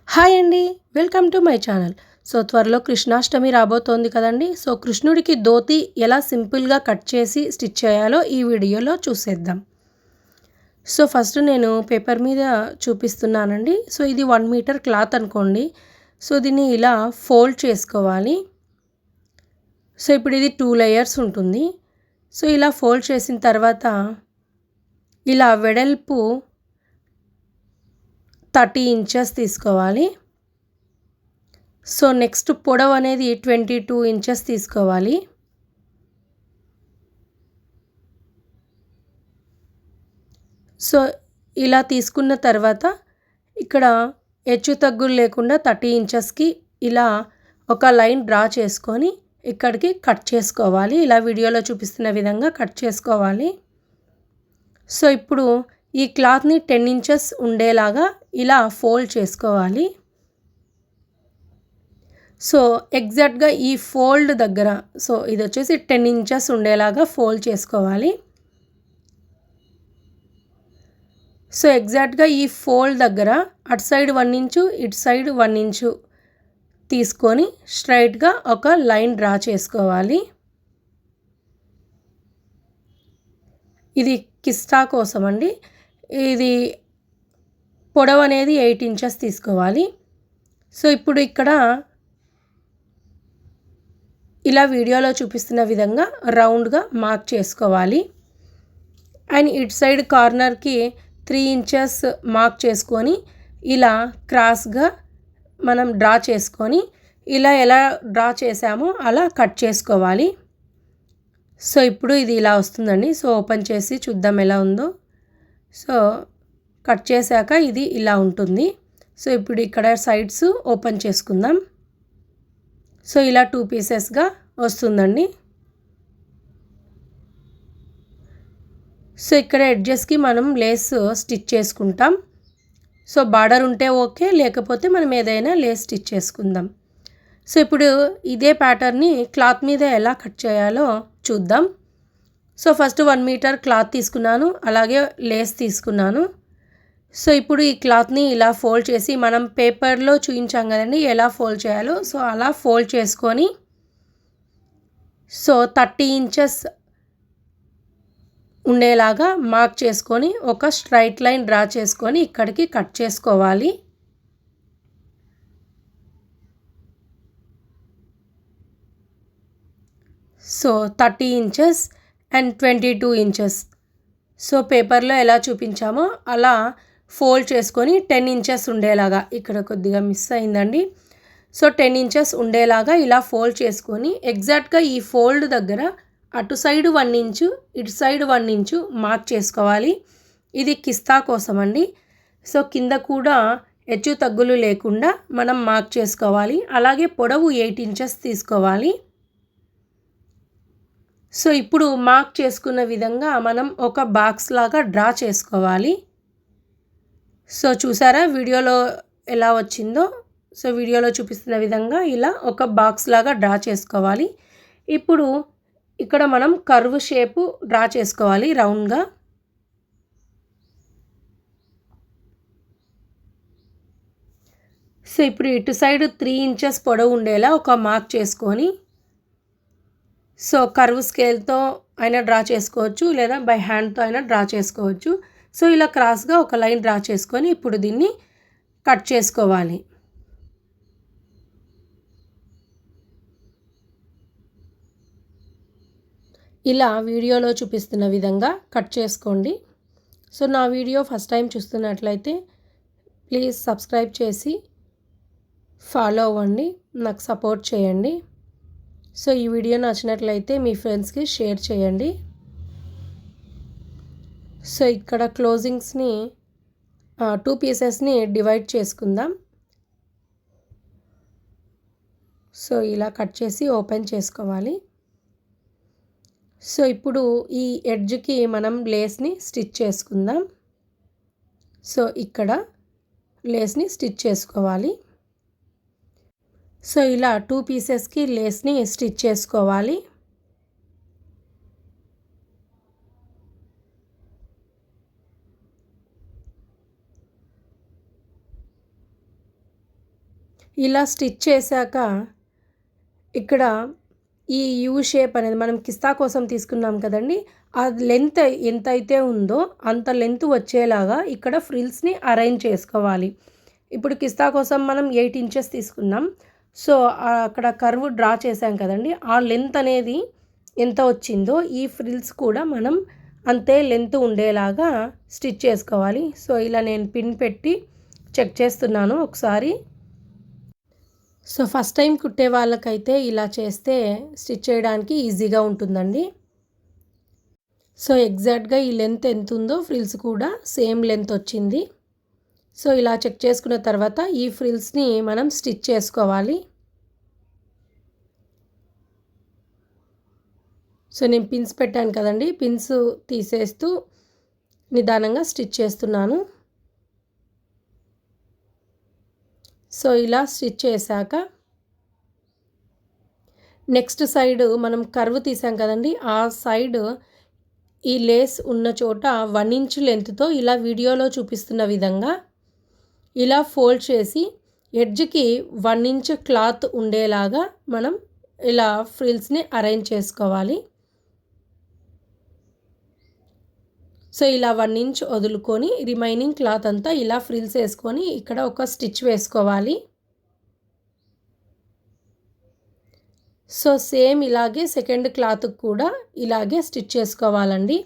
Hi అండి. Welcome to my channel. త్వరలో కృష్ణాష్టమి రాబోతోంది కదండీ! కృష్ణుడికి ధోతి ఎలా సింపుల్‌గా కట్ చేసి స్టిచ్ చేయాలో ఈ వీడియోలో చూసేద్దాం. ఫస్ట్ నేను పేపర్ మీద చూపిస్తున్నానండి. ఇది 1 మీటర్ క్లాత్ అనుకోండి. దీన్ని ఇలా ఫోల్డ్ చేసుకోవాలి. ఇప్పుడు ఇది 2 లేయర్స్ ఉంటుంది. ఇలా ఫోల్డ్ చేసిన తర్వాత ఇలా వెడల్పు 30 ఇంచెస్ తీసుకోవాలి. నెక్స్ట్ పొడవు అనేది 22 ఇంచెస్ తీసుకోవాలి. ఇలా తీసుకున్న తర్వాత ఇక్కడ హెచ్చు తగ్గులు లేకుండా 30 ఇంచెస్కి ఇలా ఒక లైన్ డ్రా చేసుకొని ఇక్కడికి కట్ చేసుకోవాలి. ఇలా వీడియోలో చూపిస్తున్న విధంగా కట్ చేసుకోవాలి. ఇప్పుడు ఈ క్లాత్ని 10 ఇంచెస్ ఉండేలాగా ఇలా ఫోల్డ్ చేసుకోవాలి. ఎగ్జాక్ట్‌గా ఈ ఫోల్డ్ దగ్గర ఇది వచ్చేసి 10 ఇంచెస్ ఉండేలాగా ఫోల్డ్ చేసుకోవాలి. ఎగ్జాక్ట్‌గా ఈ ఫోల్డ్ దగ్గర అటు సైడ్ 1 ఇంచు ఇటు సైడ్ 1 ఇంచు తీసుకొని స్ట్రైట్‌గా ఒక లైన్ డ్రా చేసుకోవాలి. ఇది కిస్టా కోసం అండి. ఇది పొడవు అనేది 8 ఇంచెస్ తీసుకోవాలి. ఇప్పుడు ఇక్కడ ఇలా వీడియోలో చూపిస్తున్న విధంగా రౌండ్గా మార్క్ చేసుకోవాలి. అండ్ ఇటు సైడ్ కార్నర్కి 3 ఇంచెస్ మార్క్ చేసుకొని ఇలా క్రాస్గా మనం డ్రా చేసుకొని ఇలా ఎలా డ్రా చేసామో అలా కట్ చేసుకోవాలి. ఇప్పుడు ఇది ఇలా వస్తుందండి. ఓపెన్ చేసి చూద్దాం ఎలా ఉందో. కట్ చేశాక ఇది ఇలా ఉంటుంది. ఇప్పుడు ఇక్కడ సైడ్స్ ఓపెన్ చేసుకుందాం. ఇలా 2 పీసెస్గా వస్తుందండి. ఇక్కడ ఎడ్జెస్కి మనం లేస్ స్టిచ్ చేసుకుంటాం. బార్డర్ ఉంటే ఓకే, లేకపోతే మనం ఏదైనా లేస్ స్టిచ్ చేసుకుందాం. ఇప్పుడు ఇదే ప్యాటర్న్ని క్లాత్ మీద ఎలా కట్ చేయాలో చూద్దాం. ఫస్ట్ 1 మీటర్ క్లాత్ తీసుకున్నాను, అలాగే లేస్ తీసుకున్నాను. ఇప్పుడు ఈ క్లాత్ని ఇలా ఫోల్డ్ చేసి మనం పేపర్లో చూపించాం కదండి ఎలా ఫోల్డ్ చేయాలో. అలా ఫోల్డ్ చేసుకొని 30 ఇంచెస్ ఉండేలాగా మార్క్ చేసుకొని ఒక స్ట్రైట్ లైన్ డ్రా చేసుకొని ఇక్కడికి కట్ చేసుకోవాలి. సో 30 ఇంచెస్ అండ్ 22 ఇంచెస్ పేపర్లో ఎలా చూపించామో అలా ఫోల్డ్ చేసుకొని 10 ఇంచెస్ ఉండేలాగా, ఇక్కడ కొద్దిగా మిస్ అయిందండి. 10 ఇంచెస్ ఉండేలాగా ఇలా ఫోల్డ్ చేసుకొని ఎగ్జాక్ట్గా ఈ ఫోల్డ్ దగ్గర అటు సైడ్ 1 ఇంచు ఇటు సైడ్ 1 ఇంచు మార్క్ చేసుకోవాలి. ఇది కిస్తా కోసం అండి. కింద కూడా హెచ్చు తగ్గులు లేకుండా మనం మార్క్ చేసుకోవాలి. అలాగే పొడవు 8 ఇంచెస్ తీసుకోవాలి. ఇప్పుడు మార్క్ చేసుకున్న విధంగా మనం ఒక బాక్స్ లాగా డ్రా చేసుకోవాలి. చూసారా వీడియోలో ఎలా వచ్చిందో. వీడియోలో చూపిస్తున్న విధంగా ఇలా ఒక బాక్స్ లాగా డ్రా చేసుకోవాలి. ఇప్పుడు ఇక్కడ మనం కర్వ్ షేపు డ్రా చేసుకోవాలి రౌండ్గా. ఇప్పుడు ఇటు సైడ్ 3 ఇంచెస్ పొడవు ఉండేలా ఒక మార్క్ చేసుకొని కర్వ్ స్కేల్తో అయినా డ్రా చేసుకోవచ్చు, లేదా బై హ్యాండ్తో అయినా డ్రా చేసుకోవచ్చు. ఇలా క్రాస్గా ఒక లైన్ డ్రా చేసుకొని ఇప్పుడు దీన్ని కట్ చేసుకోవాలి. ఇలా వీడియోలో చూపిస్తున్న విధంగా కట్ చేసుకోండి. నా వీడియో ఫస్ట్ టైం చూస్తున్నట్లయితే ప్లీజ్ సబ్స్క్రైబ్ చేసి ఫాలో అవ్వండి, నాకు సపోర్ట్ చేయండి. ఈ వీడియో నచ్చినట్లయితే మీ ఫ్రెండ్స్కి షేర్ చేయండి. ఇక్కడ క్లోజింగ్స్ని 2 పీసెస్ని డివైడ్ చేసుకుందాం. ఇలా కట్ చేసి ఓపెన్ చేసుకోవాలి. ఇప్పుడు ఈ ఎడ్జ్కి మనం లేస్ని స్టిచ్ చేసుకుందాం. ఇక్కడ లేస్ని స్టిచ్ చేసుకోవాలి. ఇలా 2 పీసెస్కి లేస్ని స్టిచ్ చేసుకోవాలి. ఇలా స్టిచ్ చేశాక ఇక్కడ ఈ యూ షేప్ అనేది మనం కిస్తా కోసం తీసుకున్నాం కదండి, ఆ లెంత్ ఎంత అయితే ఉందో అంత లెంత్ వచ్చేలాగా ఇక్కడ ఫ్రిల్స్ని అరేంజ్ చేసుకోవాలి. ఇప్పుడు కిస్తా కోసం మనం 8 ఇంచెస్ తీసుకున్నాం. సో అక్కడ కర్వ్ డ్రా చేసాం కదండి, ఆ లెంత్ అనేది ఎంత వచ్చిందో ఈ ఫ్రిల్స్ కూడా మనం అంతే లెంత్ ఉండేలాగా స్టిచ్ చేసుకోవాలి. సో ఇలా నేను పిన్ పెట్టి చెక్ చేస్తున్నాను ఒకసారి. సో ఫస్ట్ టైం కుట్టే వాళ్ళకైతే ఇలా చేస్తే స్టిచ్ చేయడానికి ఈజీగా ఉంటుందండి. సో ఎగ్జాక్ట్గా ఈ లెంత్ ఎంత ఉందో ఫ్రిల్స్ కూడా సేమ్ లెంత్ వచ్చింది. సో ఇలా చెక్ చేసుకున్న తర్వాత ఈ ఫ్రిల్స్ని మనం స్టిచ్ చేసుకోవాలి. సో నేను పిన్స్ పెట్టాను కదండి, పిన్స్ తీసేస్తూ నిదానంగా స్టిచ్ చేస్తున్నాను. సో ఇలా స్టిచ్ చేశాక నెక్స్ట్ సైడ్ మనం కర్వ్ తీసాం కదండి, ఆ సైడ్ ఈ లేస్ ఉన్న చోట 1 ఇంచ్ లెంత్తో ఇలా వీడియోలో చూపిస్తున్న విధంగా ఇలా ఫోల్డ్ చేసి ఎడ్జ్కి 1 ఇంచ్ క్లాత్ ఉండేలాగా మనం ఇలా ఫ్రిల్స్ని అరేంజ్ చేసుకోవాలి. సో ఇలా 1 ఇంచ్ వదులుకొని రిమైనింగ్ క్లాత్ అంతా ఇలా ఫ్రిల్స్ వేసుకొని ఇక్కడ ఒక స్టిచ్ వేసుకోవాలి. సో సేమ్ ఇలాగే సెకండ్ క్లాత్కి కూడా ఇలాగే స్టిచ్ చేసుకోవాలండి.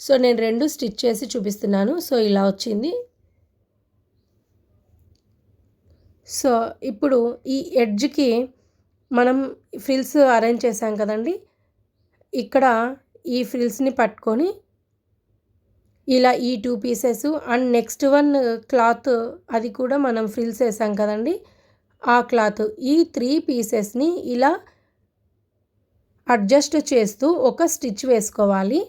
సో నేను 2 స్టిచ్ చేసి చూపిస్తున్నాను. సో ఇలా వచ్చింది. సో ఇప్పుడు ఈ ఎడ్జ్కి మనం ఫ్రిల్స్ అరేంజ్ చేసాం కదండి, ఇక్కడ ఈ ఫ్రిల్స్ని పట్టుకొని ఇలా ఈ 2 pieces and next one cloth అది కూడా మనం ఫ్రిల్స్ వేసాం కదండి, ఆ క్లాత్ ఈ 3 పీసెస్ని ఇలా అడ్జస్ట్ చేస్తూ ఒక స్టిచ్ వేసుకోవాలి.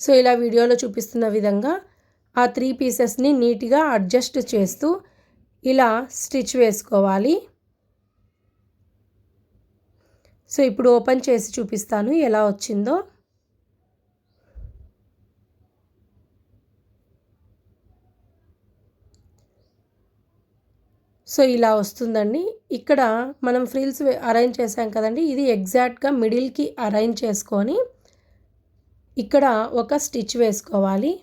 సో ఇలా వీడియోలో చూపిస్తున్న విధంగా ఆ 3 పీసెస్ని నీట్గా అడ్జస్ట్ చేస్తూ ఇలా స్టిచ్ వేసుకోవాలి. సో ఇప్పుడు ఓపెన్ చేసి చూపిస్తాను ఎలా వచ్చిందో. సో ఇలా వస్తుందండి. ఇక్కడ మనం ఫ్రిల్స్ అరేంజ్ చేసాం కదండి, ఇది ఎగ్జాక్ట్గా మిడిల్కి అరేంజ్ చేసుకొని ఇక్కడ ఒక స్టిచ్ వేసుకోవాలి.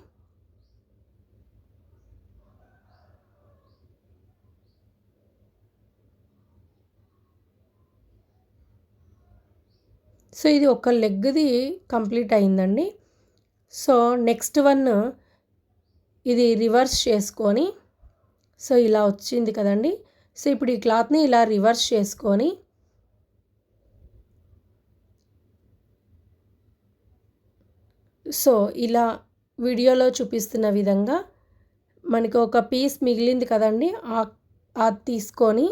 సో ఇది ఒక లెగ్ది కంప్లీట్ అయిందండి. సో నెక్స్ట్ వన్ ఇది రివర్స్ చేసుకొని, సో ఇలా వచ్చింది కదండి. సో ఇప్పుడు ఈ క్లాత్ని ఇలా రివర్స్ చేసుకొని సో ఇలా వీడియోలో చూపిస్తున్న విధంగా మనకి ఒక పీస్ మిగిలింది కదండి, అది తీసుకొని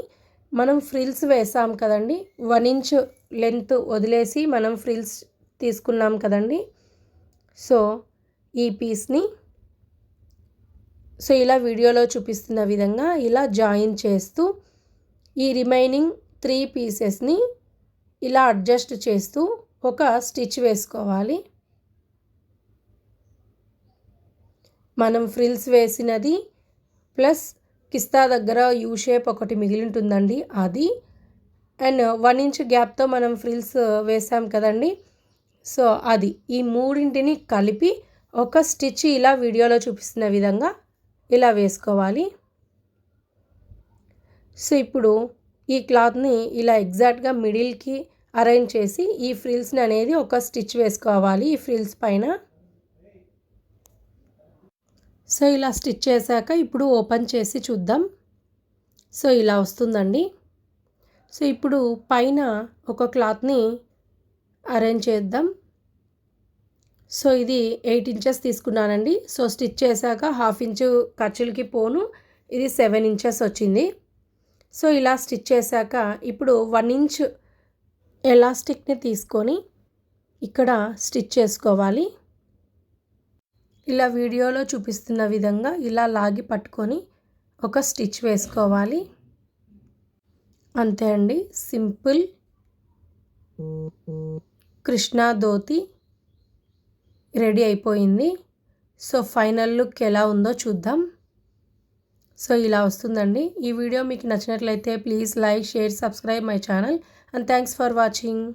మనం ఫ్రిల్స్ వేసాం కదండి, 1 ఇంచ్ లెంత్ వదిలేసి మనం ఫ్రిల్స్ తీసుకున్నాం కదండి. సో ఈ పీస్ని సో ఇలా వీడియోలో చూపిస్తున్న విధంగా ఇలా జాయిన్ చేస్తూ ఈ రిమైనింగ్ 3 పీసెస్ని ఇలా అడ్జస్ట్ చేస్తూ ఒక స్టిచ్ వేసుకోవాలి. మనం ఫ్రిల్స్ వేసినది ప్లస్ కిస్తా దగ్గర యూ షేప్ ఒకటి మిగిలి ఉంటుందండి అది, అండ్ 1 ఇంచ్ గ్యాప్తో మనం ఫ్రిల్స్ వేసాం కదండి. సో అది ఈ మూడింటిని కలిపి ఒక స్టిచ్ ఇలా వీడియోలో చూపిస్తున్న విధంగా ఇలా వేసుకోవాలి. సో ఇప్పుడు ఈ క్లాత్ని ఇలా ఎగ్జాక్ట్గా మిడిల్కి అరేంజ్ చేసి ఈ ఫ్రిల్స్ని అనేది ఒక స్టిచ్ వేసుకోవాలి ఈ ఫ్రిల్స్ పైన. సో ఇలా స్టిచ్ చేశాక ఇప్పుడు ఓపెన్ చేసి చూద్దాం. సో ఇలా వస్తుందండి. సో ఇప్పుడు పైన ఒక క్లాత్ని అరేంజ్ చేద్దాం. సో ఇది 8 ఇంచెస్ తీసుకున్నానండి. సో స్టిచ్ చేశాక 1/2 ఇంచు ఖర్చులకి పోను ఇది 7 ఇంచెస్ వచ్చింది. సో ఇలా స్టిచ్ చేశాక ఇప్పుడు 1 ఇంచ్ ఎలాస్టిక్ని తీసుకొని ఇక్కడ స్టిచ్ చేసుకోవాలి. ఇలా వీడియోలో చూపిస్తున్న విధంగా ఇలా లాగి పట్టుకొని ఒక స్టిచ్ వేసుకోవాలి. అంతే అండి, సింపుల్ కృష్ణా ధోతి రెడీ అయిపోయింది. సో ఫైనల్ లుక్ ఎలా ఉందో చూద్దాం. సో ఇలా వస్తుందండి. ఈ వీడియో మీకు నచ్చినట్లయితే please like, share, subscribe my channel and thanks for watching.